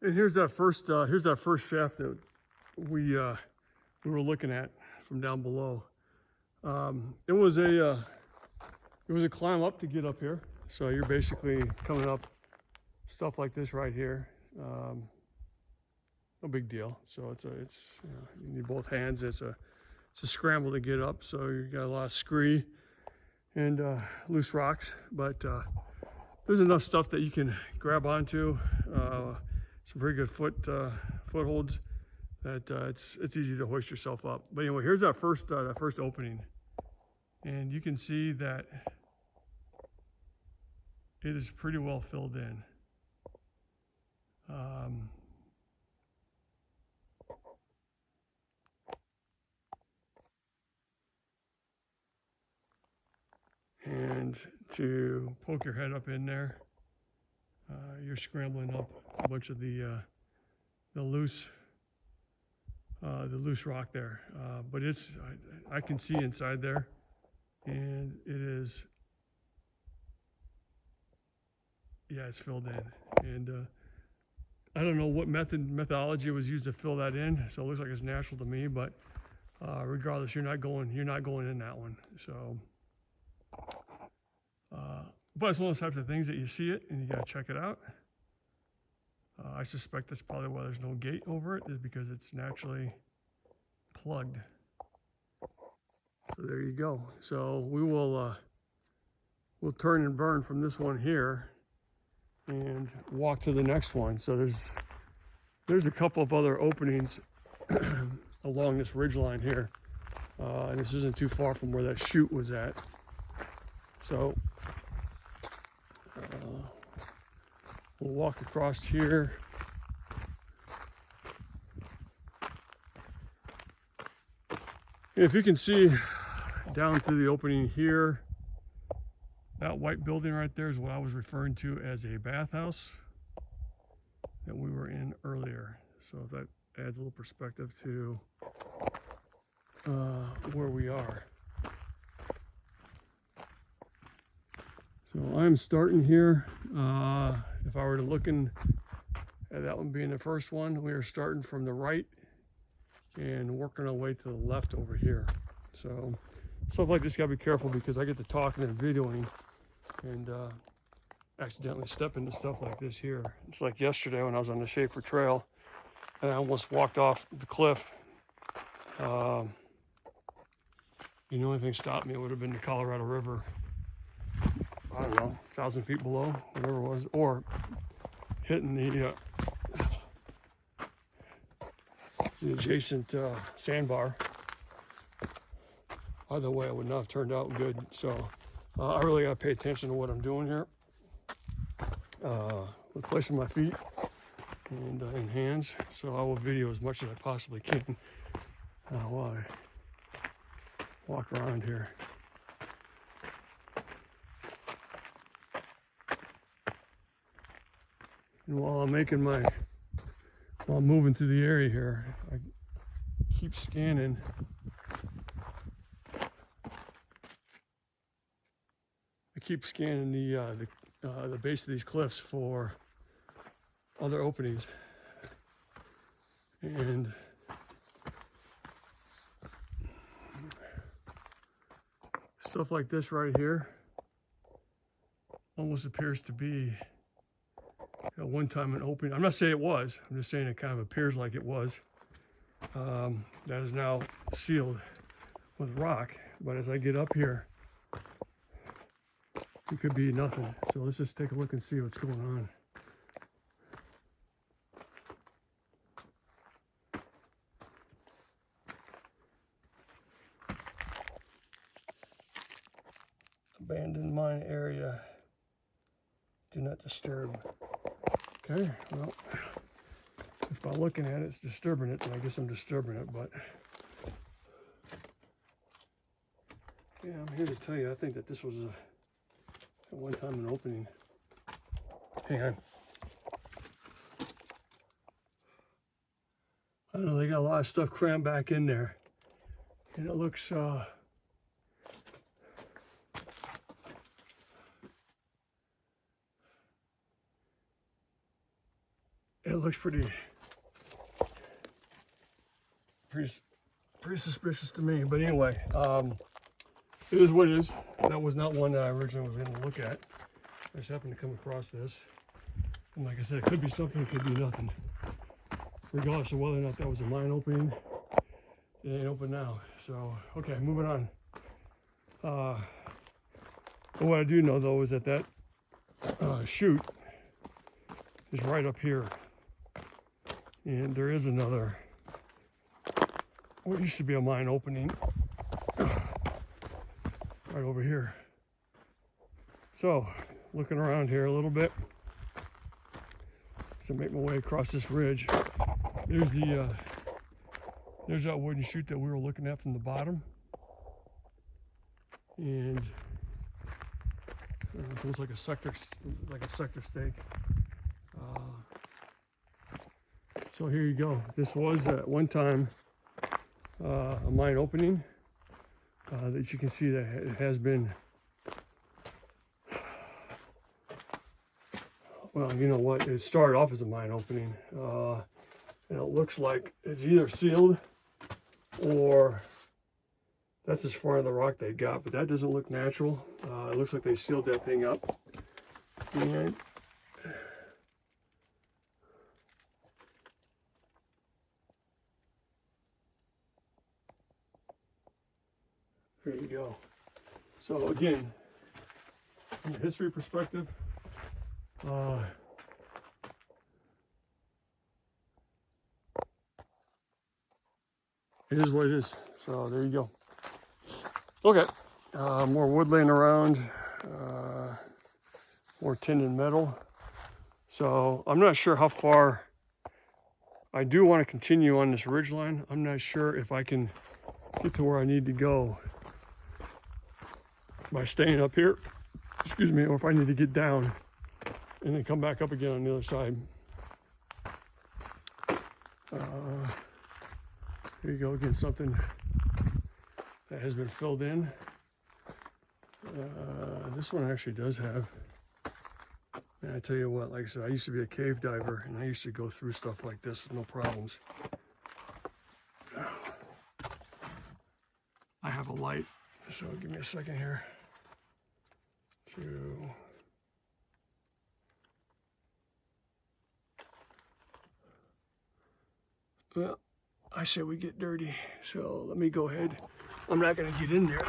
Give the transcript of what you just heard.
And here's that first shaft that we were looking at from down below. It was a climb up to get up here. So you're basically coming up stuff like this right here. No big deal. So it's you know, you need both hands. It's a scramble to get up. So you got a lot of scree and loose rocks, but there's enough stuff that you can grab onto. Some pretty good footholds that it's easy to hoist yourself up. But anyway, here's that first opening, and you can see that it is pretty well filled in. And to poke your head up in there, you're scrambling up a bunch of the loose rock there. But I can see inside there, and it is, yeah, it's filled in. And I don't know what methodology was used to fill that in, so it looks like it's natural to me. But regardless, you're not going in that one. So. But it's one of those types of things that you see it and you got to check it out. I suspect that's probably why there's no gate over it, is because it's naturally plugged. So there you go. So we will we'll turn and burn from this one here and walk to the next one. So there's a couple of other openings along this ridge line here. And this isn't too far from where that chute was at. So we'll walk across here. And if you can see down through the opening here, that white building right there is what I was referring to as a bathhouse that we were in earlier. So that adds a little perspective to where we are. So I'm starting here. If I were to look at that one being the first one, we are starting from the right and working our way to the left over here. So stuff like this, gotta be careful, because I get to talking and videoing and accidentally step into stuff like this here. It's like yesterday when I was on the Schaefer Trail and I almost walked off the cliff. The only thing stopped me, it would have been the Colorado River. I don't know, 1,000 feet below, whatever it was, or hitting the adjacent sandbar. Either way, it would not have turned out good. So I really got to pay attention to what I'm doing here with placing my feet and hands. So I will video as much as I possibly can while I walk around here. And while I'm moving through the area here, I keep scanning the base of these cliffs for other openings. And stuff like this right here almost appears to be at one time an opening. I'm not saying it was, I'm just saying it kind of appears like it was. That is now sealed with rock, but as I get up here, it could be nothing. So let's just take a look and see what's going on. Abandoned mine area. Do not disturb. Okay, well, if by looking at it, it's disturbing it, then I guess I'm disturbing it, but yeah, I'm here to tell you, I think that this was at one time an opening. Hang on. I don't know, they got a lot of stuff crammed back in there, and it looks looks pretty suspicious to me. But anyway, it is what it is. That was not one that I originally was going to look at. I just happened to come across this. And like I said, it could be something, it could be nothing. Regardless of whether or not that was a mine opening, it ain't open now. So, okay, moving on. What I do know, though, is that chute is right up here. And there is another, what used to be a mine opening right over here. So, looking around here a little bit, so make my way across this ridge. There's there's that wooden chute that we were looking at from the bottom, and it's almost like a sector stake. So here you go. This was at one time a mine opening that you can see that it has been. Well, you know what? It started off as a mine opening, and it looks like it's either sealed or that's as far in the rock they got, but that doesn't look natural. It looks like they sealed that thing up. And there you go. So again, from a history perspective, it is what it is. So there you go. Okay, more wood laying around, more tin and metal. So I'm not sure how far. I do want to continue on this ridge line. I'm not sure if I can get to where I need to go by staying up here, excuse me, or if I need to get down and then come back up again on the other side. Here you go, again, something that has been filled in. This one actually does have, and I tell you what, like I said, I used to be a cave diver and I used to go through stuff like this with no problems. I have a light, so give me a second here to well, I say we get dirty, so let me go ahead. I'm not going to get in there.